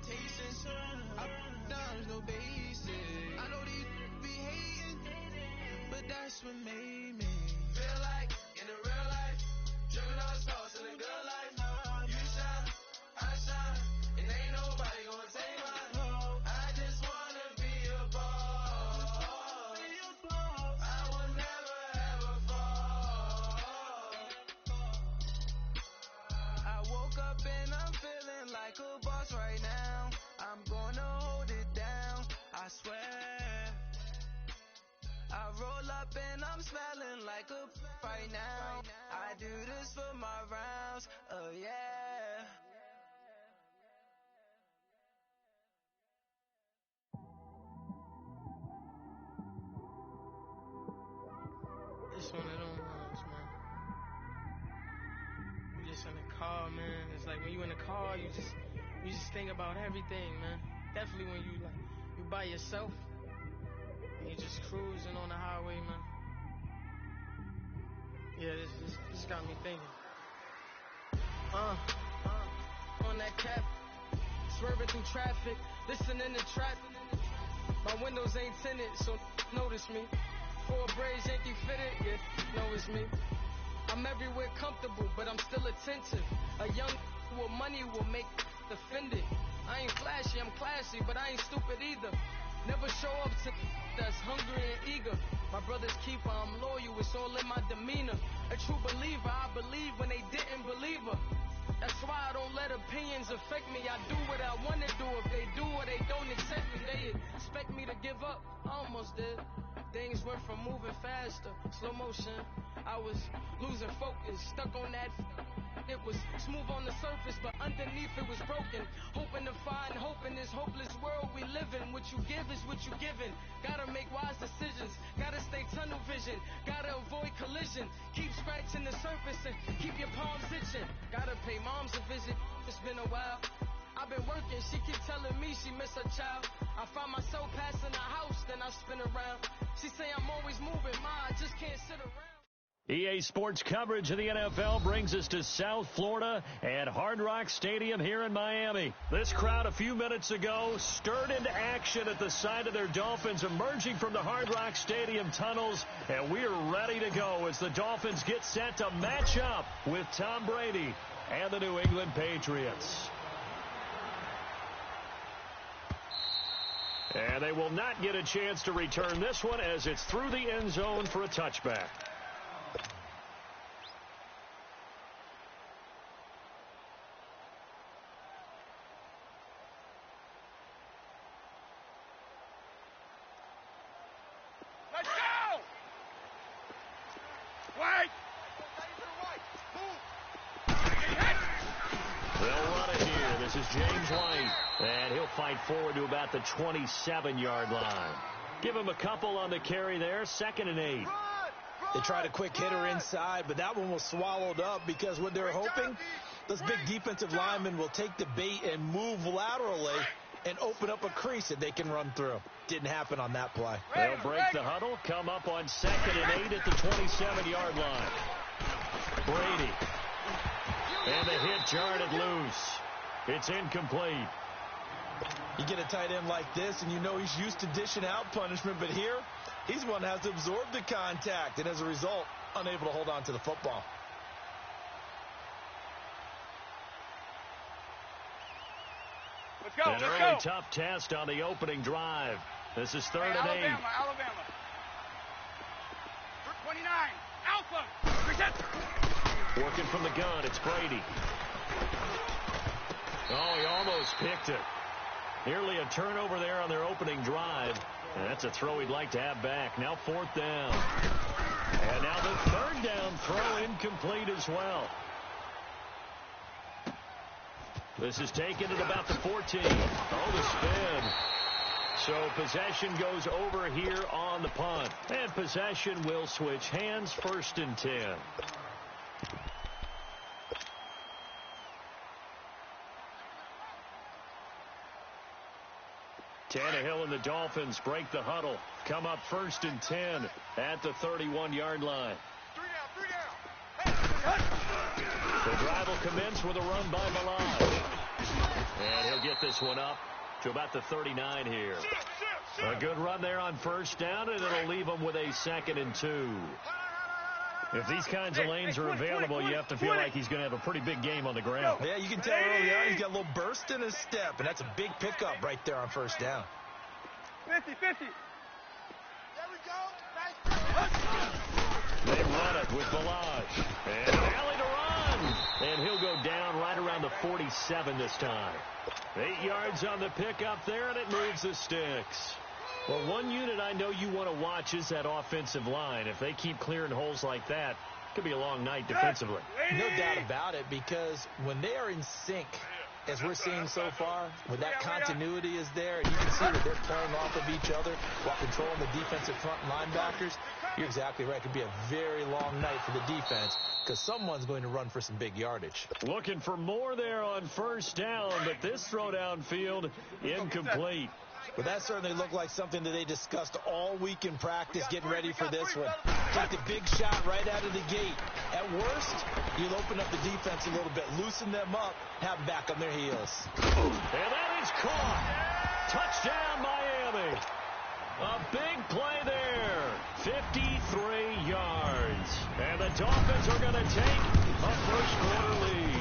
temptations. Up, downs, no basic. I know these be hating, but that's what made me feel like in the real life. Driven all sauce in the good life. You shine, I shine, and ain't nobody gonna take mine. I just wanna be a boss. I will never ever fall. I woke up and I'm feeling like a boss right now. I'm gonna hold it down, I swear. I roll up and I'm smelling like a right now. I do this for my rounds, oh yeah. It's one of them ones, man. You just in the car, man. It's like when you in the car, you just think about everything, man. Definitely when you by yourself and you just cruising on the highway, man. Yeah, this got me thinking. On that cap, swerving through traffic, listening to trap. My windows ain't tinted, so notice me. 4 braids, Yankee fitted, yeah, know it's me. I'm everywhere comfortable, but I'm still attentive. A young with money will make offended. I ain't flashy, I'm classy, but I ain't stupid either. Never show up to that's hungry and eager. My brother's keeper, I'm loyal, it's all in my demeanor. A true believer, I believe when they didn't believe her. That's why I don't let opinions affect me. I do what I want to do. If they do or they don't accept me, they expect me to give up. I almost did. Things went from moving faster, slow motion. I was losing focus, stuck on that. It was smooth on the surface, but underneath it was broken. Hoping to find hope in this hopeless world we live in. What you give is what you given. Gotta make wise decisions. Gotta stay tunnel vision. Gotta avoid collision. Keep scratching the surface and keep your palms itching. Gotta pay moms a visit. It's been a while. I've been working. She keep telling me she miss her child. I find myself passing the house, then I spin around. She say I'm always moving. Ma, I just can't sit around. EA Sports coverage of the NFL brings us to South Florida at Hard Rock Stadium here in Miami. This crowd a few minutes ago stirred into action at the side of their Dolphins emerging from the Hard Rock Stadium tunnels, and we're ready to go as the Dolphins get set to match up with Tom Brady and the New England Patriots. And they will not get a chance to return this one as it's through the end zone for a touchback. Let's go! Wait! They'll run it here. This is James White. And he'll fight forward to about the 27-yard line. Give him a couple on the carry there. 2nd and 8. They tried a quick hitter inside, but that one was swallowed up because what they're hoping, those big defensive linemen will take the bait and move laterally and open up a crease that they can run through. Didn't happen on that play. They'll break the huddle, come up on 2nd and 8 at the 27-yard line. Brady. And the hit jarred it loose. It's incomplete. You get a tight end like this, and you know he's used to dishing out punishment, but here, he's one that has absorbed the contact, and as a result, unable to hold on to the football. Let's go, An early tough test on the opening drive. This is 3rd and 8. Alabama. 29. Alpha. Present. Working from the gun, it's Brady. Oh, he almost picked it. Nearly a turnover there on their opening drive. And that's a throw he'd like to have back. Now 4th down. And now the 3rd down throw incomplete as well. This is taken at about the 14. Oh, the spin. So possession goes over here on the punt. And possession will switch hands. 1st and 10. Tannehill and the Dolphins break the huddle. Come up 1st and 10 at the 31-yard line. 3 down. The drive will commence with a run by Malage. And he'll get this one up to about the 39 here. A good run there on first down, and it'll leave him with a 2nd and 2. If these kinds of lanes are available, you have to feel like he's going to have a pretty big game on the ground. Yeah, you can tell early on he's got a little burst in his step, and that's a big pickup right there on first down. 50-50. There we go. They run it with Balaj. And an alley to run. And he'll go down right around the 47 this time. 8 yards on the pickup there, and it moves the sticks. Well, one unit I know you want to watch is that offensive line. If they keep clearing holes like that, it could be a long night defensively. No doubt about it, because when they are in sync, as we're seeing so far, when that continuity is there, and you can see that they're playing off of each other while controlling the defensive front linebackers, you're exactly right. It could be a very long night for the defense because someone's going to run for some big yardage. Looking for more there on first down, but this throw downfield incomplete. But that certainly looked like something that they discussed all week in practice, getting ready for this one. Take the big shot right out of the gate. At worst, you'll open up the defense a little bit, loosen them up, have them back on their heels. And that is caught. Touchdown, Miami. A big play there. 53 yards. And the Dolphins are going to take a first-quarter lead.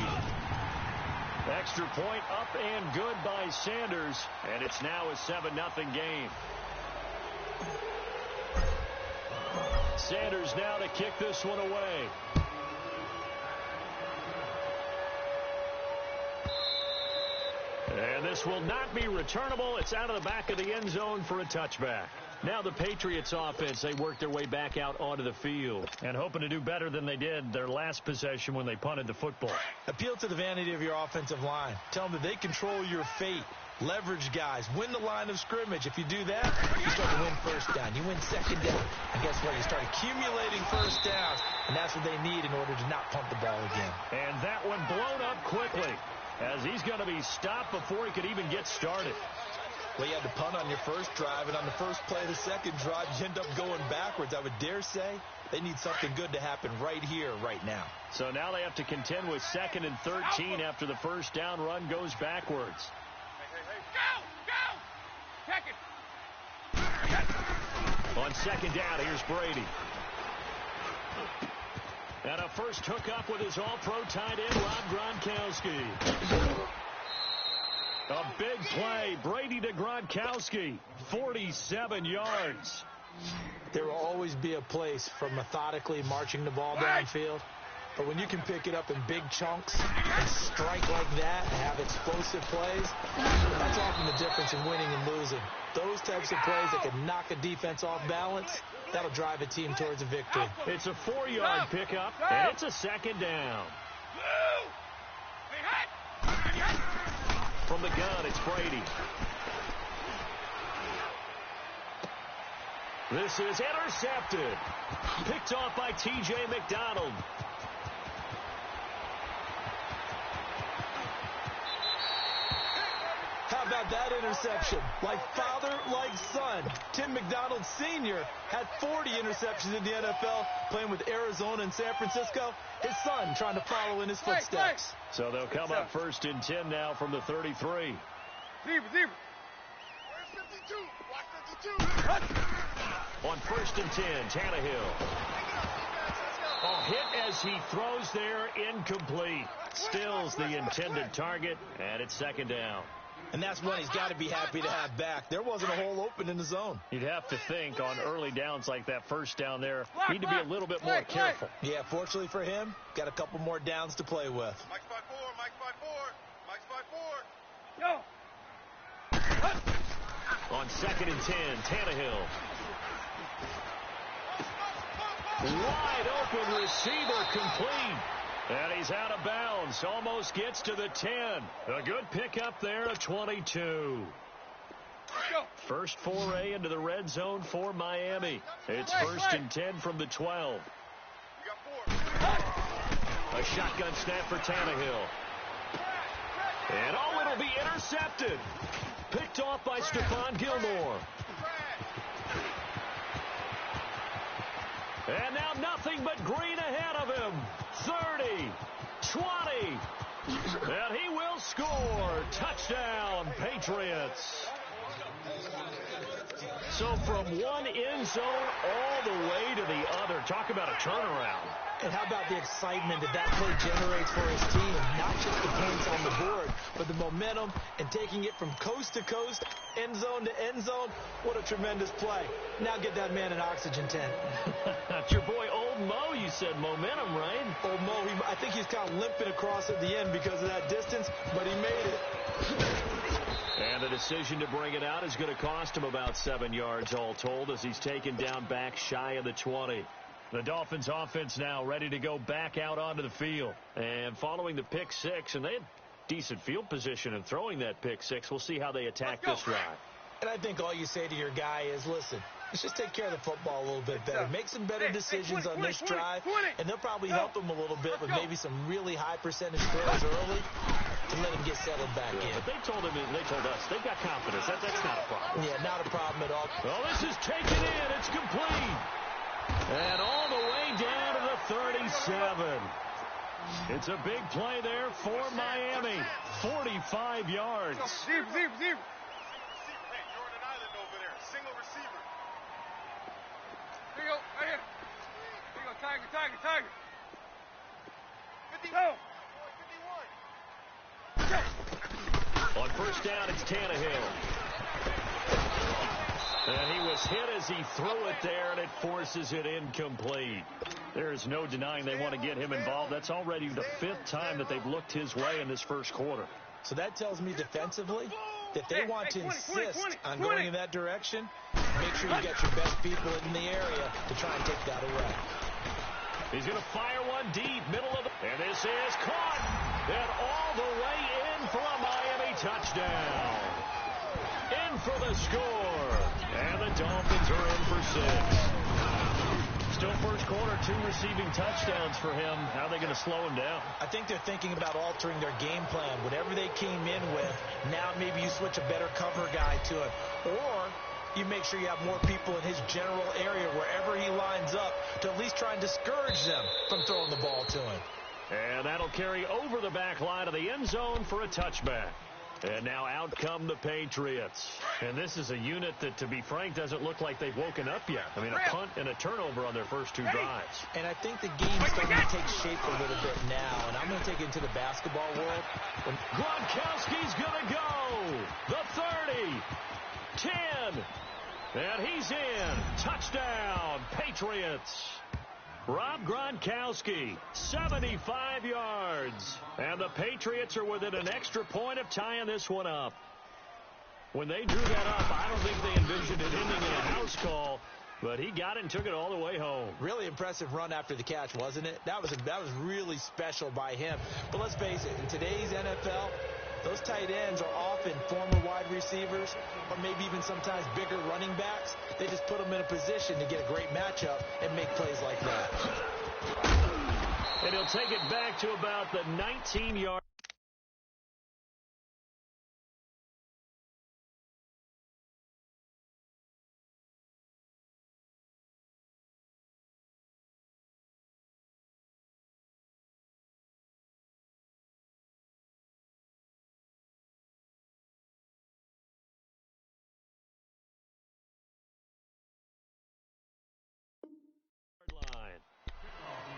Extra point up and good by Sanders, and it's now a 7-0 game. Sanders now to kick this one away. And this will not be returnable. It's out of the back of the end zone for a touchback. Now the Patriots offense, they work their way back out onto the field and hoping to do better than they did their last possession when they punted the football. Appeal to the vanity of your offensive line. Tell them that they control your fate. Leverage guys. Win the line of scrimmage. If you do that, you start to win first down. You win second down. And guess what? You start accumulating first downs. And that's what they need in order to not punt the ball again. And that one blown up quickly as he's going to be stopped before he could even get started. Well, you had to punt on your first drive, and on the first play of the second drive, you end up going backwards. I would dare say they need something good to happen right here, right now. So now they have to contend with 2nd and 13 after the first down run goes backwards. Go! Check it! On second down, here's Brady. And a first hookup with his all-pro tight end, Rob Gronkowski. A big play, Brady to Gronkowski, 47 yards. There will always be a place for methodically marching the ball downfield. But when you can pick it up in big chunks and strike like that and have explosive plays, that's often the difference in winning and losing. Those types of plays that can knock a defense off balance, that'll drive a team towards a victory. It's a 4-yard pickup, and it's a second down. From the gun, it's Brady. This is intercepted. Picked off by T.J. McDonald. How about that interception? Like father, like son. Tim McDonald Sr. had 40 interceptions in the NFL, playing with Arizona and San Francisco. His son trying to follow in his footsteps. So they'll come up 1st and 10 now from the 33. Zebra. Where's 52? Block 52. On 1st and 10, Tannehill. A hit as he throws there, incomplete. Stills the intended target, and it's second down. And that's one he's got to be happy to have back. There wasn't a hole open in the zone. You'd have to think on early downs like that first down there, need to be a little bit more careful. Yeah, fortunately for him, got a couple more downs to play with. Mike's 5-4, Mike's 5-4, Mike's 5-4. Yo! On 2nd and 10, Tannehill. Wide open receiver, complete. And he's out of bounds. Almost gets to the 10. A good pickup there, a 22. First foray into the red zone for Miami. It's 1st and 10 from the 12. A shotgun snap for Tannehill. And it'll be intercepted. Picked off by Stephon Gilmore. And now nothing but green ahead of him. 30, 20, And he will score. Touchdown, Patriots. So from one end zone all the way to the other. Talk about a turnaround. And how about the excitement that play generates for his team? Not just the points on the board, but the momentum and taking it from coast to coast, end zone to end zone. What a tremendous play. Now get that man an oxygen tent. That's your boy Old Mo, you said. Momentum, right? Old Mo, I think he's kind of limping across at the end because of that distance, but he made it. And the decision to bring it out is going to cost him about 7 yards all told as he's taken down back shy of the 20. The Dolphins offense now ready to go back out onto the field. And following the pick six, and they had decent field position in throwing that pick six. We'll see how they attack this drive. And I think all you say to your guy is, listen, let's just take care of the football a little bit better. Make some better decisions on this drive, and they'll probably help him a little bit with maybe some really high percentage throws early to let him get settled back in. But they told us they've got confidence. That's not a problem. Yeah, not a problem at all. Well, this is taken in. It's complete. And all the way down to the 37. It's a big play there for Miami. 45 yards. Receiver. Hey, you're on an island over there. Single receiver. Here you go. Right here. Here you go. Tiger. 50. Go. 51. On first down, it's Tannehill. And he was hit as he threw it there, and it forces it incomplete. There is no denying they want to get him involved. That's already the 5th time that they've looked his way in this first quarter. So that tells me defensively that they want to insist on going in that direction. Make sure you get your best people in the area to try and take that away. He's going to fire one deep, middle of the... And this is caught. And all the way in for a Miami touchdown. In for the score. And the Dolphins are in for 6. Still first quarter, 2 receiving touchdowns for him. How are they going to slow him down? I think they're thinking about altering their game plan. Whatever they came in with, now maybe you switch a better cover guy to it. Or you make sure you have more people in his general area wherever he lines up to at least try and discourage them from throwing the ball to him. And that'll carry over the back line of the end zone for a touchback. And now out come the Patriots. And this is a unit that, to be frank, doesn't look like they've woken up yet. I mean, a punt and a turnover on their first 2 drives. And I think the game's starting to take shape a little bit now. And I'm going to take it into the basketball world. Gronkowski's going to go. The 30. 10. And he's in. Touchdown, Patriots. Rob Gronkowski, 75 yards. And the Patriots are within an extra point of tying this one up. When they drew that up, I don't think they envisioned it ending in a house call, but he got it and took it all the way home. Really impressive run after the catch, wasn't it? That was really special by him. But let's face it, in today's NFL, those tight ends are often former wide receivers or maybe even sometimes bigger running backs. They just put them in a position to get a great matchup and make plays like that. And he'll take it back to about the 19-yard.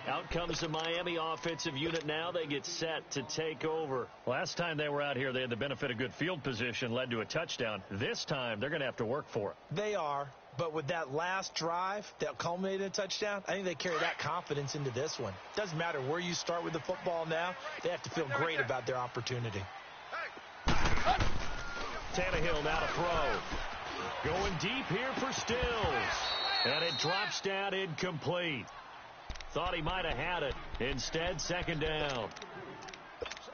Out comes the Miami offensive unit now. They get set to take over. Last time they were out here, they had the benefit of good field position, led to a touchdown. This time, they're going to have to work for it. They are, but with that last drive that culminated in a touchdown, I think they carry that confidence into this one. Doesn't matter where you start with the football now. They have to feel great about their opportunity. Tannehill now to throw. Going deep here for Stills. And it drops down incomplete. Thought he might have had it. Instead, second down.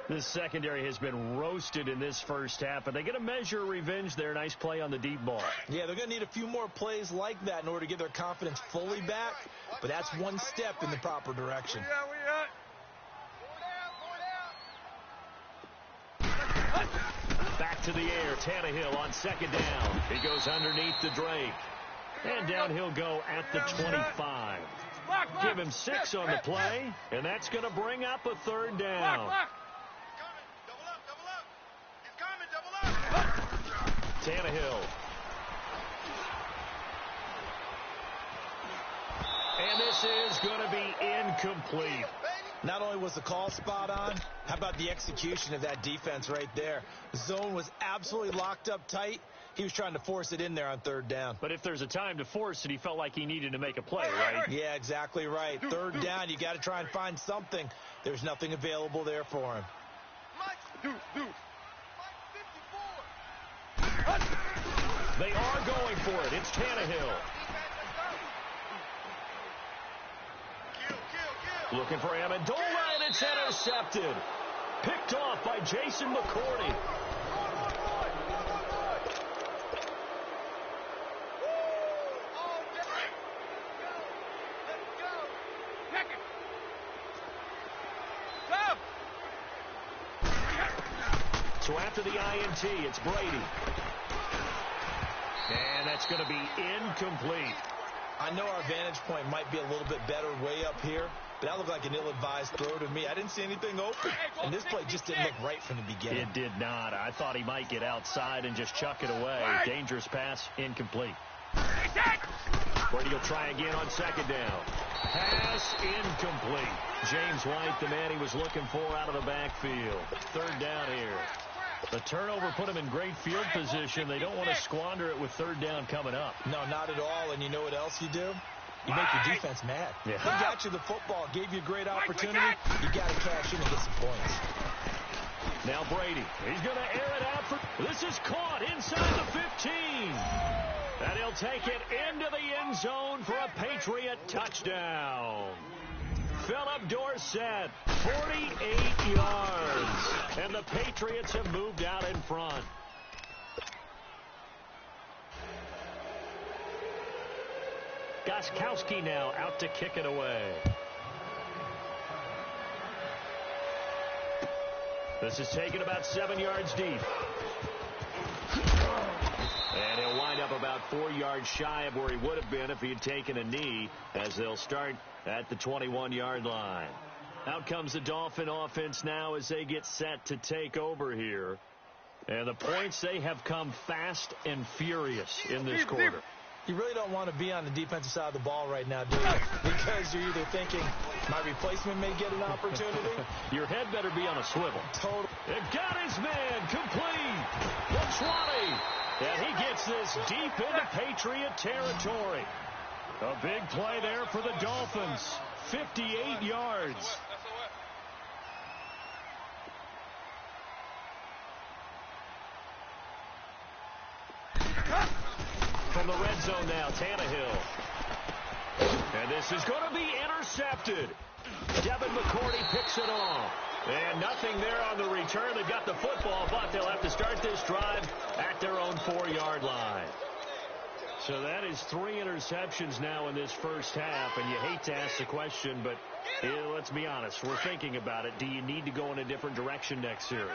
This secondary has been roasted in this first half, but they get a measure of revenge there. Nice play on the deep ball. Yeah, they're going to need a few more plays like that in order to get their confidence fully back, but that's one step in the proper direction. Back to the air. Tannehill on second down. He goes underneath the Drake. And down he'll go at the 25. Give him 6 on the play, and that's going to bring up a third down. Tannehill. And this is going to be incomplete. Not only was the call spot on, how about the execution of that defense right there? The zone was absolutely locked up tight. He was trying to force it in there on third down. But if there's a time to force it, he felt like he needed to make a play, right? Yeah, exactly right. Third down, you got to try and find something. There's nothing available there for him. They are going for it. It's Tannehill. Looking for Amendola, and it's intercepted. Picked off by Jason McCourty. So after the INT, it's Brady. And that's going to be incomplete. I know our vantage point might be a little bit better way up here, but that looked like an ill-advised throw to me. I didn't see anything open, and this play just didn't look right from the beginning. It did not. I thought he might get outside and just chuck it away. Dangerous pass, incomplete. Brady will try again on second down. Pass incomplete. James White, the man he was looking for out of the backfield. Third down here. The turnover put him in great field position. They don't want to squander it with third down coming up. No, not at all. And you know what else you do? You make your defense mad. Yeah. He got you the football, gave you a great opportunity. You got to cash in and get some points. Now Brady. He's going to air it out. This is caught inside the 15. And he'll take it into the end zone for a Patriot touchdown. Philip Dorsett, 48 yards. And the Patriots have moved out in front. Gostkowski now out to kick it away. This is taken about 7 yards deep. And he'll wind up about 4 yards shy of where he would have been if he had taken a knee, as they'll start at the 21-yard line. Out comes the Dolphin offense now as they get set to take over here. And the points, they have come fast and furious in this quarter. You really don't want to be on the defensive side of the ball right now, do you? Because you're either thinking, my replacement may get an opportunity. Your head better be on a swivel. Total. It got his man complete. The 20. And he gets this deep into Patriot territory. A big play there for the Dolphins. 58 yards. From the red zone now, Tannehill. And this is going to be intercepted. Devin McCourty picks it off. And nothing there on the return. They've got the football, but they'll have to start this drive at their own 4-yard line. So that is 3 interceptions now in this first half. And you hate to ask the question, but let's be honest. We're thinking about it. Do you need to go in a different direction next series?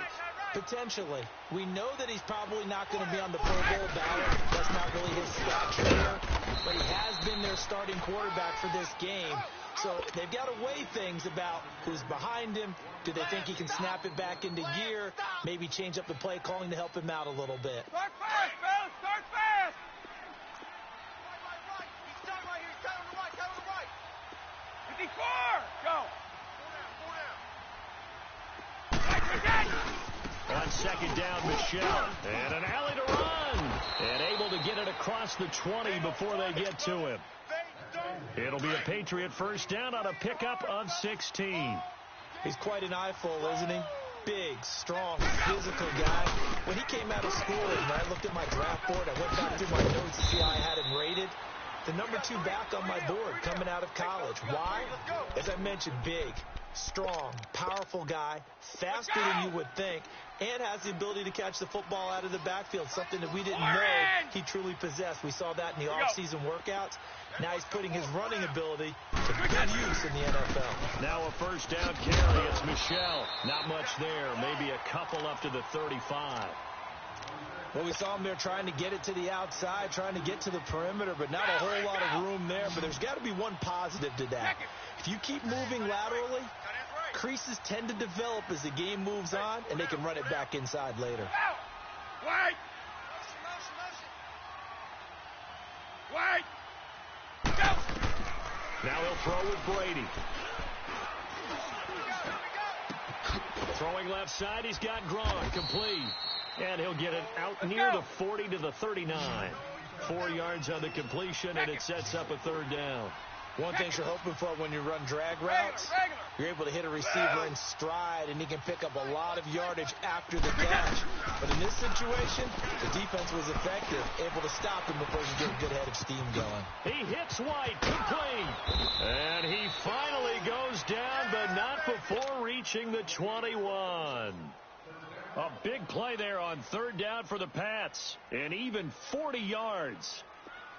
Potentially. We know that he's probably not going to be on the Pro Bowl ballot. That's not really his stature here. But he has been their starting quarterback for this game. So they've got to weigh things about who's behind him. Do they think he can snap it back into gear? Maybe change up the play calling to help him out a little bit. Start fast, fellas. Start fast. Right. He's done right here. He's got on the right. Got on the right. 54. Go. On second down, Michelle. And an alley to run. And able to get it across the 20 before they get to him. It'll be a Patriot first down on a pickup of 16. He's quite an eyeful, isn't he? Big, strong, physical guy. When he came out of school, and I looked at my draft board, I went back through my notes to see how I had him rated. The number 2 back on my board coming out of college. Why? As I mentioned, big, strong, powerful guy, faster than you would think, and has the ability to catch the football out of the backfield, something that we didn't know he truly possessed. We saw that in the offseason workouts. Now he's putting his running ability to good use in the NFL. Now a first down carry. It's Michelle. Not much there. Maybe a couple up to the 35. Well, we saw him there trying to get it to the outside, trying to get to the perimeter, but not a whole lot of room there. But there's got to be one positive to that. If you keep moving laterally, creases tend to develop as the game moves on, and they can run it back inside later. Wait! Go! Now he'll throw with Brady. Throwing left side, he's got Gronk, complete. And he'll get it out near the 40 to the 39. 4 yards on the completion, and it sets up a third down. One thing you're hoping for when you run drag routes, you're able to hit a receiver in stride, and he can pick up a lot of yardage after the catch. But in this situation, the defense was effective, able to stop him before he get a good head of steam going. He hits White, complete. And he finally goes down, but not before reaching the 21. A big play there on third down for the Pats, and even 40 yards.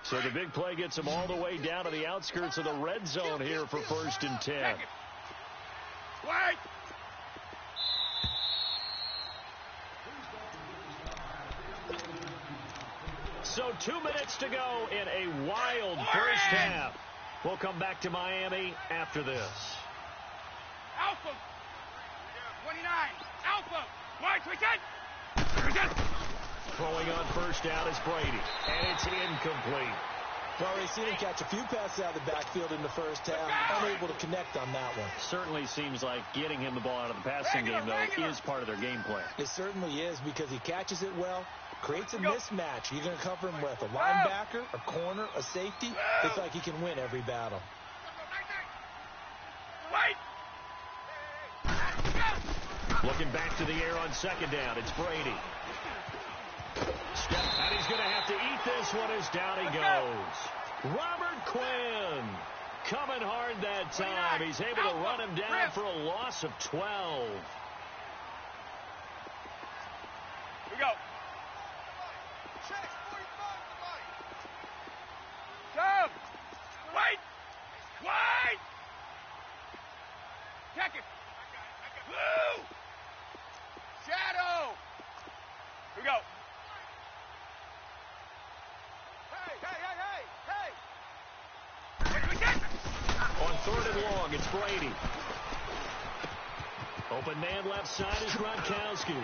So the big play gets him all the way down to the outskirts of the red zone here for 1st and 10. Wait! So 2 minutes to go in a wild first half. We'll come back to Miami after this. Alpha! 29! Alpha! White, we get! Throwing on first down is Brady, and it's incomplete. Well, we've seen him catch a few passes out of the backfield in the first half, unable to connect on that one. Certainly seems like getting him the ball out of the passing game, though, is part of their game plan. It certainly is, because he catches it well, creates a mismatch. You're going to cover him with a linebacker, a corner, a safety. It's like he can win every battle. Wait! Looking back to the air on second down, it's Brady. And he's going to have to eat this one as down he goes. Robert Quinn coming hard that time. He's able to run him down for a loss of 12. Here we go. Come! Wait! Wait! Check it! Blue! Shadow! Here we go. On third and long, it's Brady. Open man left side is Gronkowski.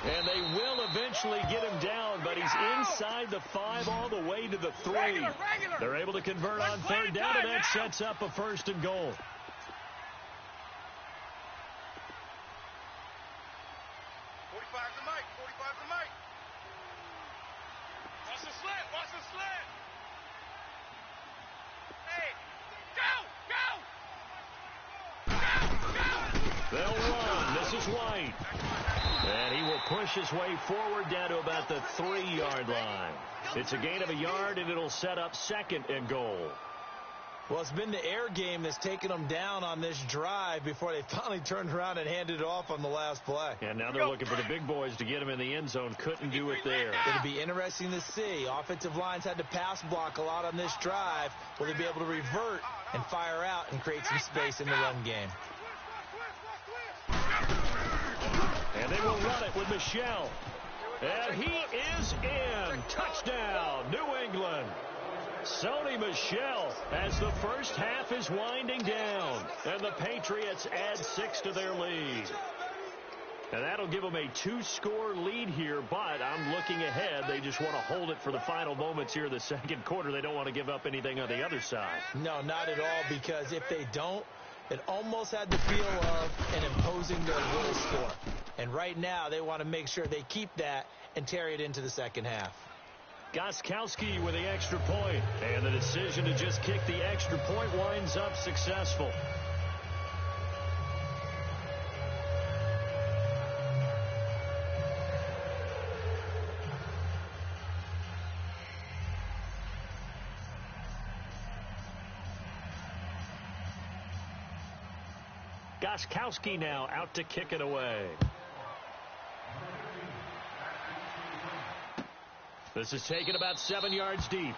And they will eventually get him down, but he's inside the 5 all the way to the 3. They're able to convert on third down, and that sets up a 1st and goal. 45 to Mike. 45 to Mike. Watch the slant. Watch the slant. Hey, go! They'll run. This is White. And he will push his way forward down to about the 3-yard line. It's a gain of a yard, and it'll set up 2nd and goal. Well, it's been the air game that's taken them down on this drive before they finally turned around and handed it off on the last play. And now they're looking for the big boys to get him in the end zone. Couldn't do it there. It'll be interesting to see. Offensive lines had to pass block a lot on this drive. Will they be able to revert and fire out and create some space in the run game? And they will run it with Michel. And he is in. Touchdown, New England. Sony Michel as the first half is winding down. And the Patriots add 6 to their lead. And that'll give them a 2-score lead here, but I'm looking ahead. They just want to hold it for the final moments here in the second quarter. They don't want to give up anything on the other side. No, not at all, because if they don't, it almost had the feel of an imposing their will score. And right now, they want to make sure they keep that and carry it into the second half. Gostkowski with the extra point, and the decision to just kick the extra point winds up successful. Gostkowski now out to kick it away. This is taken about 7 yards deep.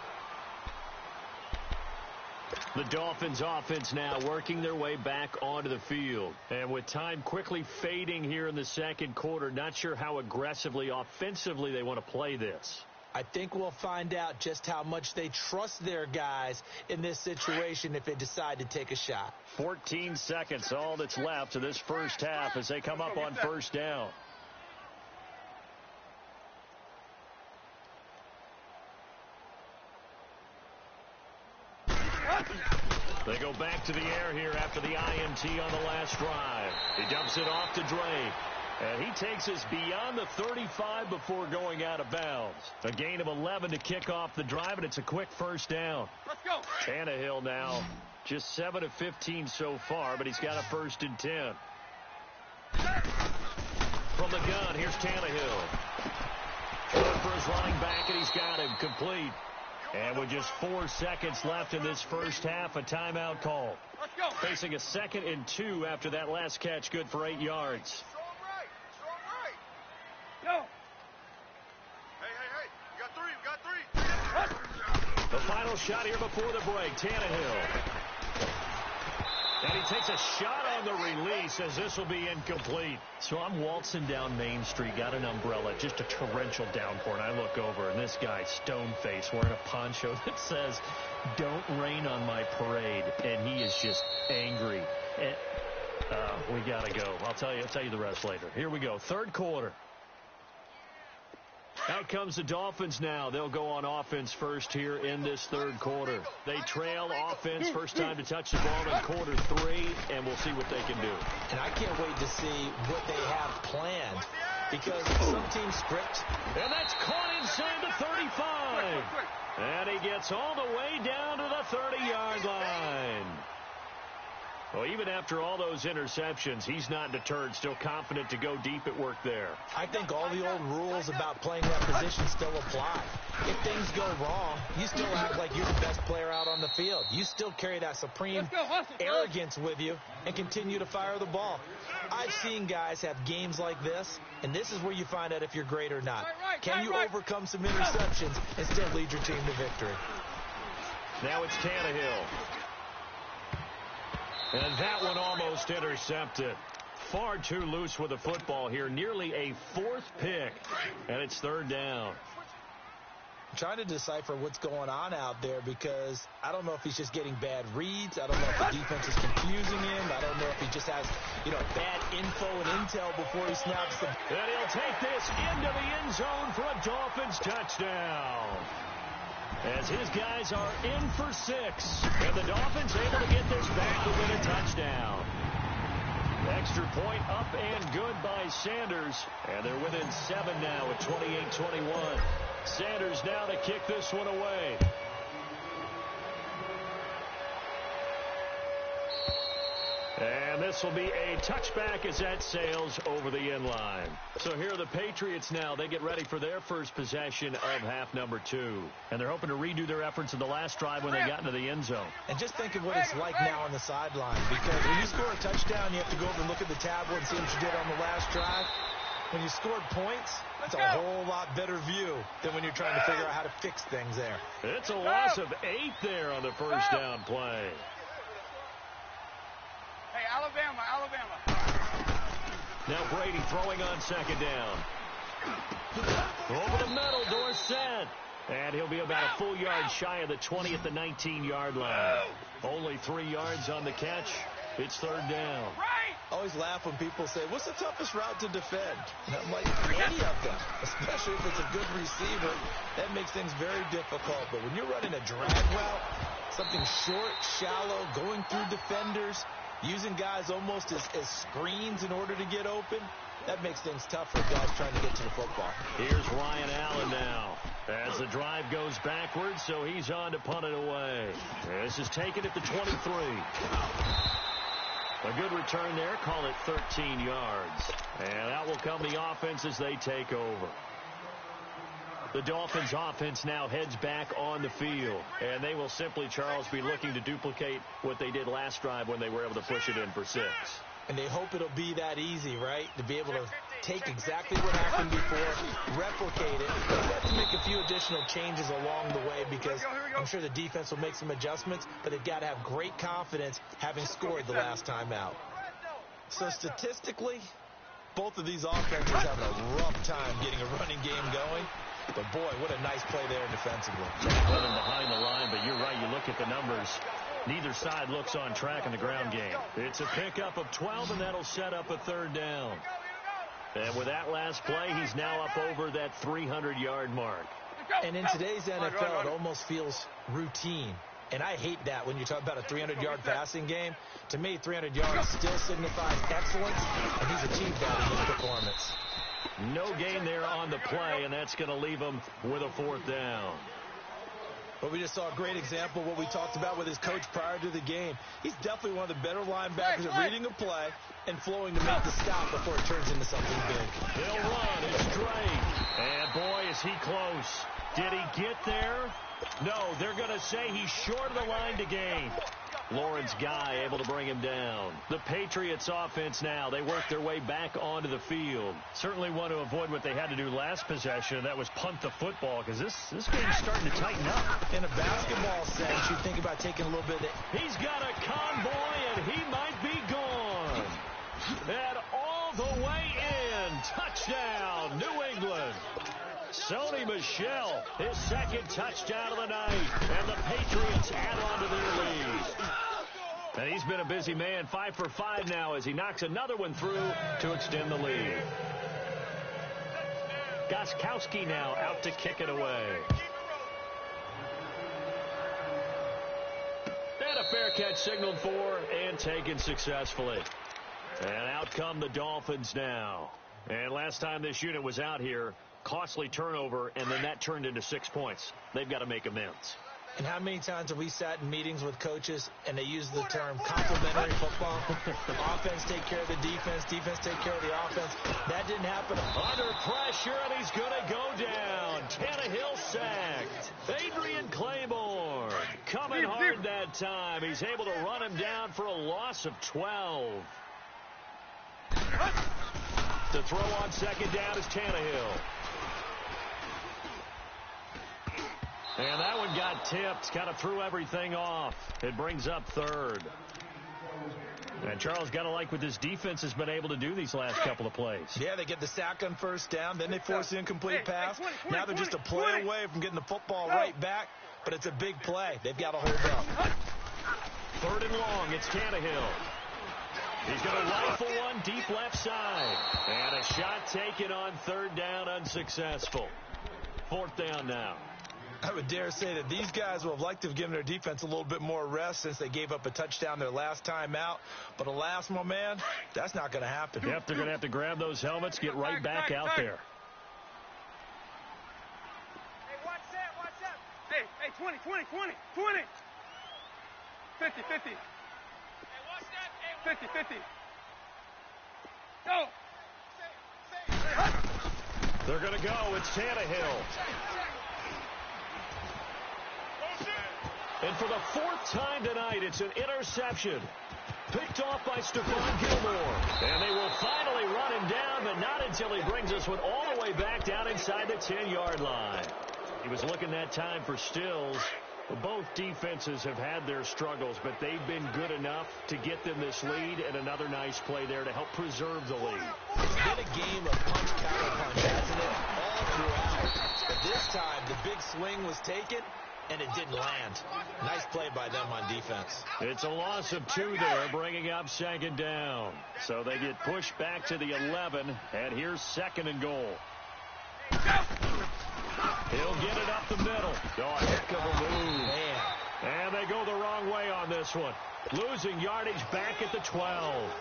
The Dolphins offense now working their way back onto the field. And with time quickly fading here in the second quarter, not sure how aggressively, offensively they want to play this. I think we'll find out just how much they trust their guys in this situation if they decide to take a shot. 14 seconds, all that's left of this first half as they come up on first down. They go back to the air here after the INT on the last drive. He dumps it off to Drake. And he takes us beyond the 35 before going out of bounds. A gain of 11 to kick off the drive, and it's a quick first down. Let's go. Tannehill now just 7 of 15 so far, but he's got a 1st and 10. From the gun, here's Tannehill. Short for his running back, and he's got him complete. And with just 4 seconds left in this first half, a timeout call. Let's go. Facing a 2nd and 2 after that last catch, good for 8 yards. Go. Hey. We got 3. The final shot here before the break. Tannehill. And he takes a shot on the release as this will be incomplete. So I'm waltzing down Main Street, got an umbrella, just a torrential downpour, and I look over, and this guy, stone-faced, wearing a poncho that says, "Don't rain on my parade," and he is just angry. And, we got to go. I'll tell you the rest later. Here we go, 3rd quarter. Out comes the Dolphins now. They'll go on offense first here in this 3rd quarter. They trail offense, first time to touch the ball in quarter 3, and we'll see what they can do. And I can't wait to see what they have planned, because some teams script. And that's caught inside the 35. And he gets all the way down to the 30-yard line. Well, even after all those interceptions, he's not deterred, still confident to go deep at work there. I think all the old rules about playing that position still apply. If things go wrong, you still act like you're the best player out on the field. You still carry that supreme arrogance with you and continue to fire the ball. I've seen guys have games like this, and this is where you find out if you're great or not. Can you overcome some interceptions and still lead your team to victory? Now it's Tannehill. And that one almost intercepted. Far too loose with the football here. Nearly a 4th pick. And it's 3rd down. I'm trying to decipher what's going on out there, because I don't know if he's just getting bad reads. I don't know if the defense is confusing him. I don't know if he just has, bad info and intel before he snaps the... And he'll take this into the end zone for a Dolphins touchdown. As his guys are in for 6. And the Dolphins able to get this back within a touchdown. Extra point up and good by Sanders. And they're within 7 now at 28-21. Sanders now to kick this one away. And this will be a touchback as that sails over the end line. So here are the Patriots now. They get ready for their first possession of half number 2. And they're hoping to redo their efforts in the last drive when they got into the end zone. And just think of what it's like now on the sideline. Because when you score a touchdown, you have to go over and look at the tablet and see what you did on the last drive. When you scored points, it's a whole lot better view than when you're trying to figure out how to fix things there. It's a loss of 8 there on the first down play. Hey, Alabama. Now Brady throwing on 2nd down. Over the middle, Dorsett. And he'll be about a full yard shy of the 20 at the 19-yard line. Only 3 yards on the catch. It's 3rd down. I always laugh when people say, what's the toughest route to defend? And I'm like, any of them, especially if it's a good receiver. That makes things very difficult. But when you're running a drag route, something short, shallow, going through defenders, using guys almost as screens in order to get open, that makes things tough for guys trying to get to the football. Here's Ryan Allen now as the drive goes backwards, so he's on to punt it away. This is taken at the 23. A good return there, call it 13 yards. And out will come the offense as they take over. The Dolphins offense now heads back on the field. And they will simply, Charles, be looking to duplicate what they did last drive when they were able to push it in for 6. And they hope it'll be that easy, right? To be able to take exactly what happened before, replicate it. But they have to make a few additional changes along the way, because I'm sure the defense will make some adjustments, but they've got to have great confidence having scored the last time out. So statistically, both of these offenses have a rough time getting a running game going. But, boy, what a nice play there defensively. Tackling behind the line, but you're right. You look at the numbers. Neither side looks on track in the ground game. It's a pickup of 12, and that'll set up a 3rd down. And with that last play, he's now up over that 300-yard mark. And in today's NFL, it almost feels routine. And I hate that when you talk about a 300-yard passing game. To me, 300 yards still signifies excellence, and he's achieved that in his performance. No gain there on the play, and that's going to leave him with a 4th down. But we just saw a great example of what we talked about with his coach prior to the game. He's definitely one of the better linebackers at reading a play and flowing to make the stop before it turns into something big. He'll run. It's Drake. And, boy, is he close. Did he get there? No, they're going to say he's short of the line to gain. Lawrence Guy able to bring him down. The Patriots offense now. They work their way back onto the field. Certainly want to avoid what they had to do last possession. That was punt the football, because this game's starting to tighten up. In a basketball sense, you think about taking a little bit of it. He's got a convoy, and he might be gone. And all the way in. Touchdown, New England. Sony Michel, his 2nd touchdown of the night. And the Patriots add on to their lead. And he's been a busy man, 5 for 5 now as he knocks another one through to extend the lead. Gostkowski now out to kick it away. And a fair catch signaled for and taken successfully. And out come the Dolphins now. And last time this unit was out here, costly turnover, and then that turned into 6 points. They've got to make amends. And how many times have we sat in meetings with coaches and they use the term complementary football? Offense take care of the defense, defense take care of the offense. That didn't happen. Under pressure, and he's going to go down. Tannehill sacked. Adrian Claiborne coming hard that time. He's able to run him down for a loss of 12. To throw on 2nd down is Tannehill. And that one got tipped, kind of threw everything off. It brings up 3rd. And Charles, got to like what this defense has been able to do these last couple of plays. Yeah, they get the sack on 1st down, then they force the incomplete pass. Now they're just a play away from getting the football right back, but it's a big play. They've got to hold up. 3rd and long, it's Tannehill. He's going to rifle one deep left side. And a shot taken on 3rd down, unsuccessful. 4th down now. I would dare say that these guys would have liked to have given their defense a little bit more rest since they gave up a touchdown their last time out. But alas, my man, that's not going to happen. Yep, they're going to have to grab those helmets, get right back out there. Hey, watch that. Hey, 20. 50. Hey, watch that. 50. Go. They're going to go. It's Tannehill. And for the 4th time tonight, it's an interception. Picked off by Stephon Gilmore. And they will finally run him down, but not until he brings us one all the way back down inside the 10-yard line. He was looking that time for Stills. Both defenses have had their struggles, but they've been good enough to get them this lead, and another nice play there to help preserve the lead. It's been a game of punch, counter punch, hasn't it? All throughout. But this time, the big swing was taken, and it didn't land. Nice play by them on defense. It's a loss of 2 there, bringing up 2nd down. So they get pushed back to the 11, and here's 2nd and goal. He'll get it up the middle. Oh, a heck of a move. Man. And they go the wrong way on this one. Losing yardage back at the 12.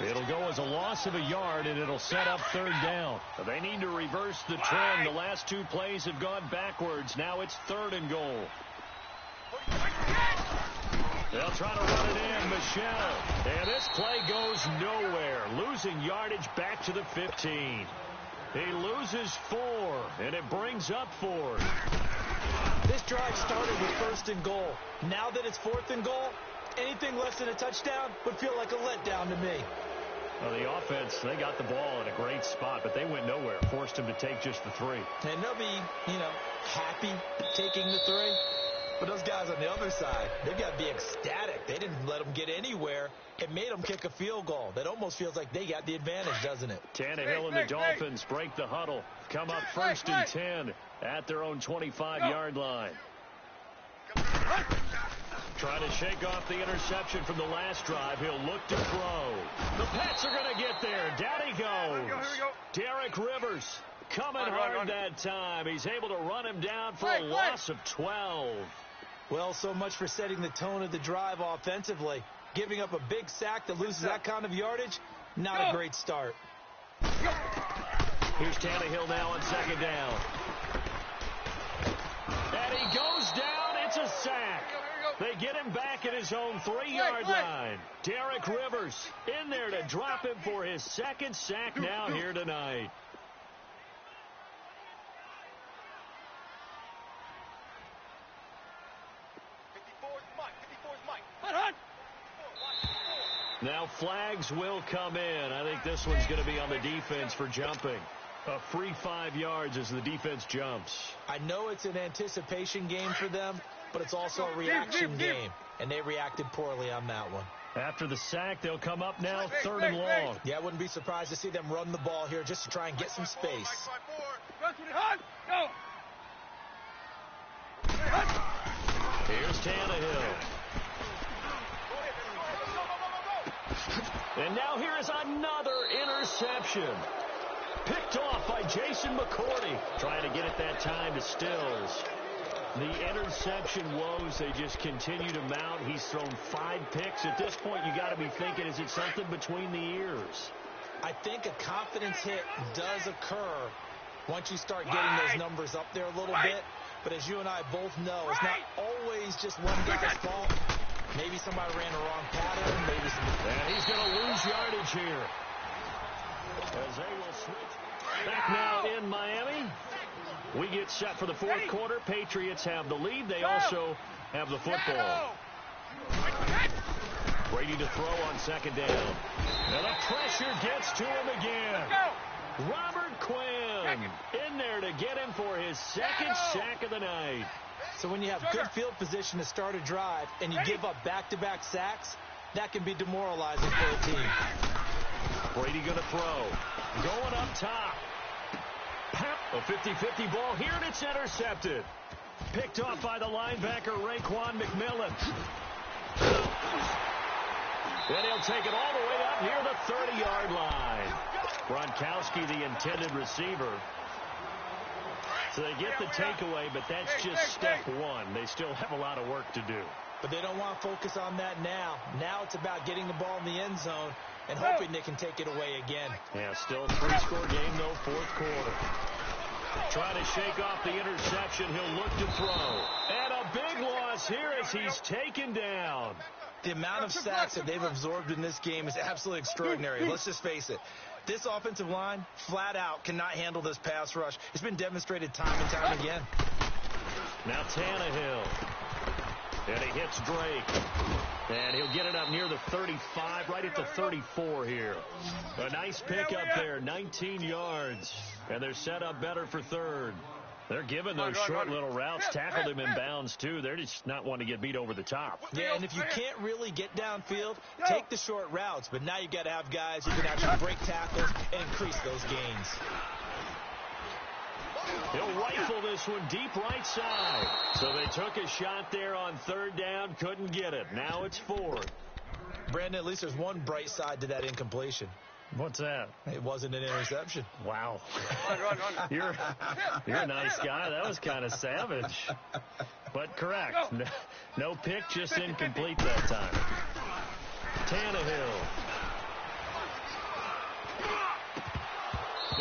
It'll go as a loss of a yard, and it'll set up 3rd down. They need to reverse the trend. The last 2 plays have gone backwards. Now it's 3rd and goal. They'll try to run it in. Michel. And this play goes nowhere. Losing yardage back to the 15. He loses 4, and it brings up 4. This drive started with 1st and goal. Now that it's 4th and goal, anything less than a touchdown would feel like a letdown to me. Well, the offense, they got the ball in a great spot, but they went nowhere. Forced him to take just the 3. And they'll be, happy taking the 3. But those guys on the other side, they've got to be ecstatic. They didn't let them get anywhere. It made them kick a field goal. That almost feels like they got the advantage, doesn't it? Tannehill and the Dolphins break the huddle. Come up 1st and 10 at their own 25-yard line. Trying to shake off the interception from the last drive. He'll look to throw. The Pats are going to get there. Down he goes. Here we go. Derek Rivers coming hard that time. He's able to run him down for a loss of 12. Well, so much for setting the tone of the drive offensively. Giving up a big sack that loses that kind of yardage, not a great start. Here's Tannehill now on second down. And he goes down. It's a sack. They get him back at his own 3-yard line. Derek Rivers in there to drop him for his second sack now here tonight. Now flags will come in. I think this one's going to be on the defense for jumping. A free 5 yards as the defense jumps. I know it's an anticipation game for them, but it's also a reaction game, and they reacted poorly on that one. After the sack, they'll come up now 3rd and long. Yeah, I wouldn't be surprised to see them run the ball here just to try and get some space. Here's Tannehill. And now here is another interception. Picked off by Jason McCourty. Trying to get it that time to Stills. The interception woes, they just continue to mount. He's thrown 5 picks. At this point, you got to be thinking, is it something between the ears? I think a confidence hit does occur once you start getting those numbers up there a little bit. But as you and I both know, it's not always just one guy's fault. Maybe somebody ran the wrong pattern. Maybe and he's going to lose yardage here. As they will switch back now in Miami. We get set for the 4th quarter. Patriots have the lead. They also have the football. Brady to throw on second down. And the pressure gets to him again. Robert Quinn in there to get him for his second sack of the night. So when you have good field position to start a drive and you give up back-to-back sacks, that can be demoralizing for a team. Brady going to throw. Going up top. A 50-50 ball here, and it's intercepted. Picked off by the linebacker, Raekwon McMillan. Then he'll take it all the way up near the 30-yard line. Gronkowski, the intended receiver. So they get the takeaway, but that's just step one. They still have a lot of work to do. But they don't want to focus on that now. Now it's about getting the ball in the end zone and hoping they can take it away again. Yeah, still a 3-score game, though, 4th quarter. Trying to shake off the interception. He'll look to throw. And a big loss here as he's taken down. The amount of sacks that they've absorbed in this game is absolutely extraordinary. Let's just face it. This offensive line, flat out, cannot handle this pass rush. It's been demonstrated time and time again. Now Tannehill. And he hits Drake. And he'll get it up near the 35, right at the 34 here. A nice pick up there, 19 yards. And they're set up better for 3rd. They're giving those short little routes. Tackled him in bounds, too. They're just not wanting to get beat over the top. Yeah, and if you can't really get downfield, take the short routes. But now you've got to have guys who can actually break tackles and increase those gains. He'll rifle this one deep right side. So they took a shot there on 3rd down, couldn't get it. Now it's 4th. Brandon, at least there's one bright side to that incompletion. What's that? It wasn't an interception. Wow. You're a nice guy. That was kind of savage. But correct. No pick, just incomplete that time. Tannehill.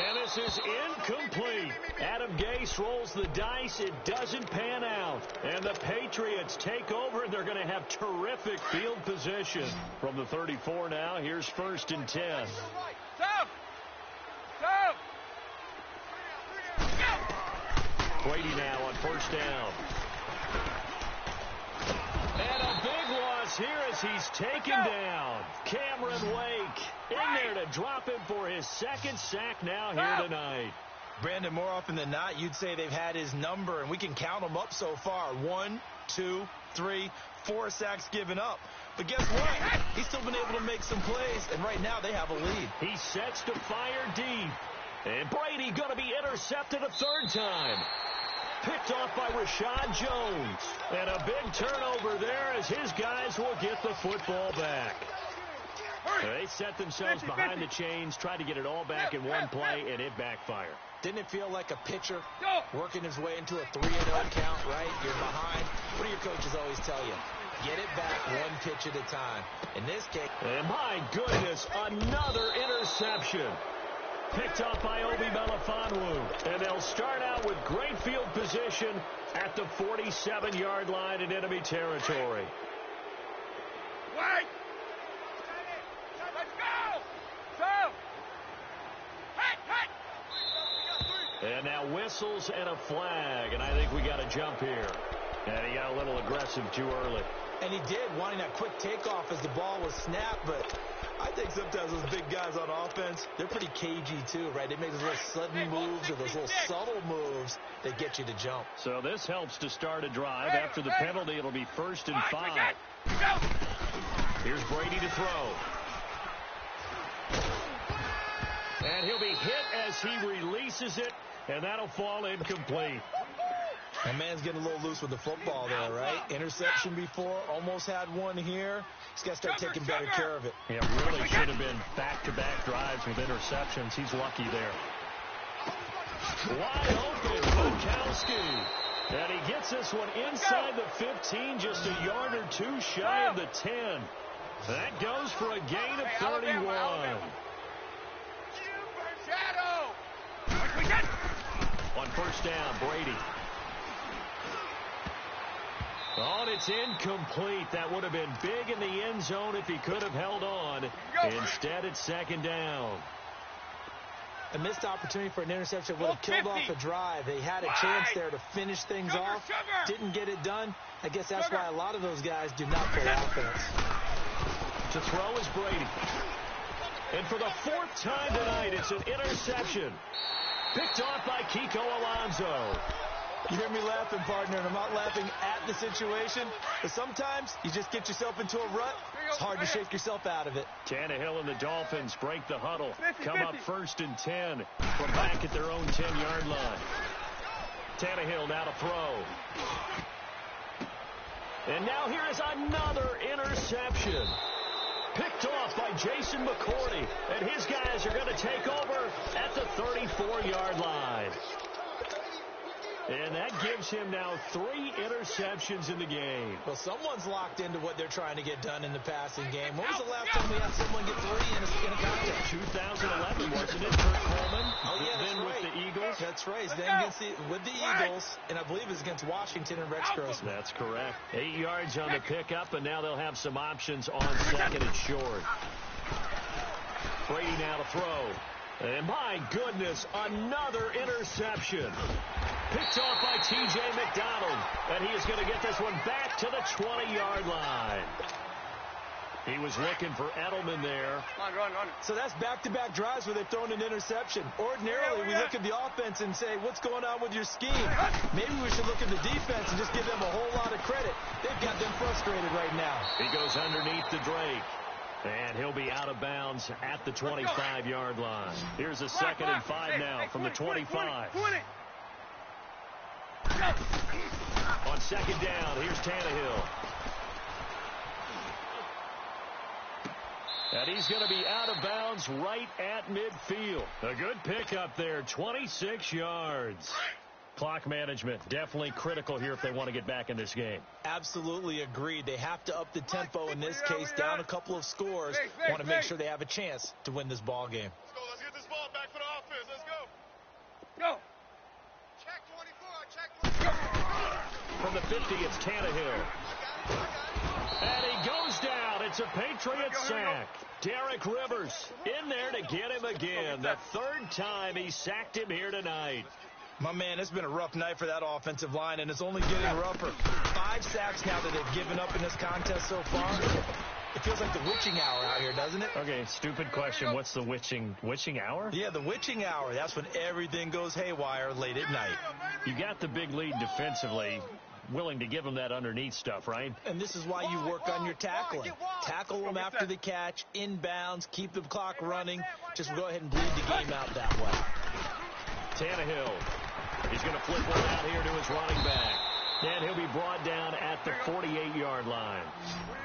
And this is incomplete. Adam Gase rolls the dice. It doesn't pan out. And the Patriots take over. They're going to have terrific field position. From the 34 now, here's 1st and 10. Brady now on 1st down. And a big loss here as he's taken down. Cameron Wake in there to drop him for his 2nd sack now here tonight. Brandon, more often than not, you'd say they've had his number, and we can count them up so far. 1, 2, 3, 4 sacks given up. But guess what? He's still been able to make some plays, and right now they have a lead. He sets to fire deep. And Brady going to be intercepted a 3rd time. Picked off by Rashad Jones. And a big turnover there as his guys will get the football back. They set themselves behind the chains, tried to get it all back in one play, and it backfired. Didn't it feel like a pitcher working his way into a 3-0 count, right? You're behind. What do your coaches always tell you? Get it back one pitch at a time. In this case... And my goodness, another interception. Picked up by Obi Melifonwu. And they'll start out with great field position at the 47-yard line in enemy territory. Wait! Let's go! Go! Hit! And now whistles and a flag. And I think we got a jump here. And he got a little aggressive too early. And he did, wanting that quick takeoff as the ball was snapped, but I think sometimes those big guys on offense, they're pretty cagey too, right? They make those little sudden moves or those little subtle moves that get you to jump. So this helps to start a drive. After the penalty, it'll be 1st and 5. Here's Brady to throw. And he'll be hit as he releases it, and that'll fall incomplete. That man's getting a little loose with the football there, right? Interception before, almost had one here. He's got to start taking better care of it. Yeah, really should have been back-to-back drives with interceptions. He's lucky there. Wide open, Bukowski. And he gets this one inside the 15, just a yard or two shy of the 10. That goes for a gain of 31. On 1st down, Brady. Oh, and it's incomplete. That would have been big in the end zone if he could have held on. Instead, it's 2nd down. A missed opportunity for an interception would have killed off a drive. They had a chance there to finish things off. Didn't get it done. I guess that's why a lot of those guys do not play offense. To throw is Brady. And for the 4th time tonight, it's an interception. Picked off by Kiko Alonso. You hear me laughing, partner, and I'm not laughing at the situation, but sometimes you just get yourself into a rut. It's hard to shake yourself out of it. Tannehill and the Dolphins break the huddle. Come up 1st and 10 from back at their own 10-yard line. Tannehill now to throw. And now here is another interception. Picked off by Jason McCourty, and his guys are going to take over at the 34-yard line. And that gives him now 3 interceptions in the game. Well, someone's locked into what they're trying to get done in the passing game. When was the last time we had someone get 3 in a contest? 2011, wasn't it, Kurt Coleman? Oh, yeah, that's then right. with the Eagles. That's right. Then with the Eagles, and I believe it was against Washington and Rex Grossman. That's correct. 8 yards on the pickup, and now they'll have some options on 2nd and short. Brady now to throw. And my goodness, another interception. Picked off by T.J. McDonald. And he is going to get this one back to the 20-yard line. He was looking for Edelman there. Run. So that's back-to-back drives where they've thrown an interception. Ordinarily, we look at the offense and say, what's going on with your scheme? Maybe we should look at the defense and just give them a whole lot of credit. They've got them frustrated right now. He goes underneath to Drake. And he'll be out of bounds at the 25-yard line. Here's a 2nd and 5 now from the 25. 20. On 2nd down, here's Tannehill. And he's going to be out of bounds right at midfield. A good pickup there, 26 yards. Clock management, definitely critical here if they want to get back in this game. Absolutely agreed. They have to up the tempo in this case, down a couple of scores. Want to make sure they have a chance to win this ball game. Let's go. Let's get this ball back for the offense. Let's go. Go. Check 24. Check 24. From the 50, it's Tannehill. And he goes down. It's a Patriot sack. Derek Rivers in there to get him again. The 3rd time he sacked him here tonight. My man, it's been a rough night for that offensive line, and it's only getting rougher. 5 sacks now that they've given up in this contest so far. It feels like the witching hour out here, doesn't it? Okay, stupid question. What's the witching hour? Yeah, the witching hour. That's when everything goes haywire late at night. You got the big lead defensively, willing to give them that underneath stuff, right? And this is why you work on your tackling. Tackle them after the catch, inbounds, keep the clock running. Just go ahead and bleed the game out that way. Tannehill. He's going to flip one out here to his running back. And he'll be brought down at the 48-yard line.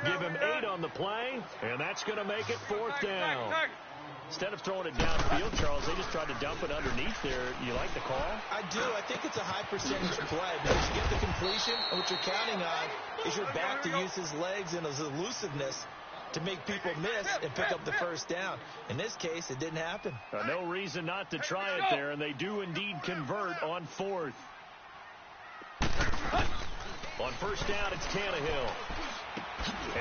Give him 8 on the play, and that's going to make it 4th down. Instead of throwing it downfield, Charles, they just tried to dump it underneath there. You like the call? I do. I think it's a high percentage play because you get the completion, and what you're counting on is your back to use his legs and his elusiveness to make people miss and pick up the first down. In this case, it didn't happen. No reason not to try it there, and they do indeed convert on 4th. On 1st down, it's Tannehill.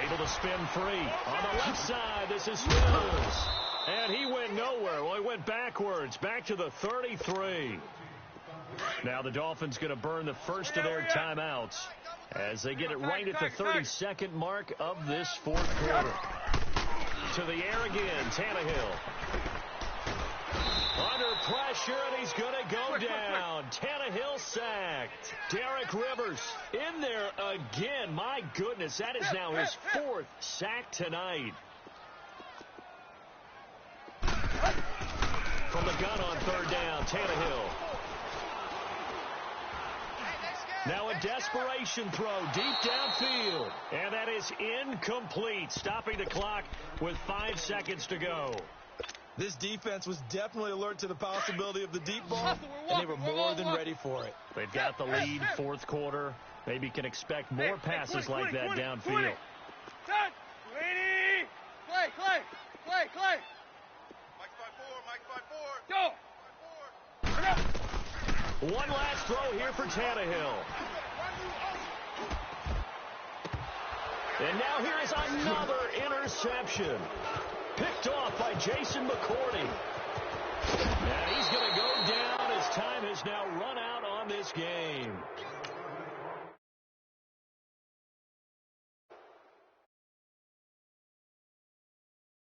Able to spin free. On the left side, this is Stills. And he went nowhere. Well, he went backwards, back to the 33. Now the Dolphins going to burn the first of their timeouts as they get it right at the 32nd mark of this 4th quarter. To the air again, Tannehill. Under pressure, and he's going to go down. Tannehill sacked. Derek Rivers in there again. My goodness, that is now his 4th sack tonight. From the gun on 3rd down, Tannehill. Now a desperation throw deep downfield. And that is incomplete, stopping the clock with 5 seconds to go. This defense was definitely alert to the possibility of the deep ball, and they were more than ready for it. They've got the lead, 4th quarter. Maybe can expect more passes like that downfield. Clay. Mike 5-4. Go. One last throw here for Tannehill. And now here is another interception. Picked off by Jason McCourty. And he's going to go down as time has now run out on this game.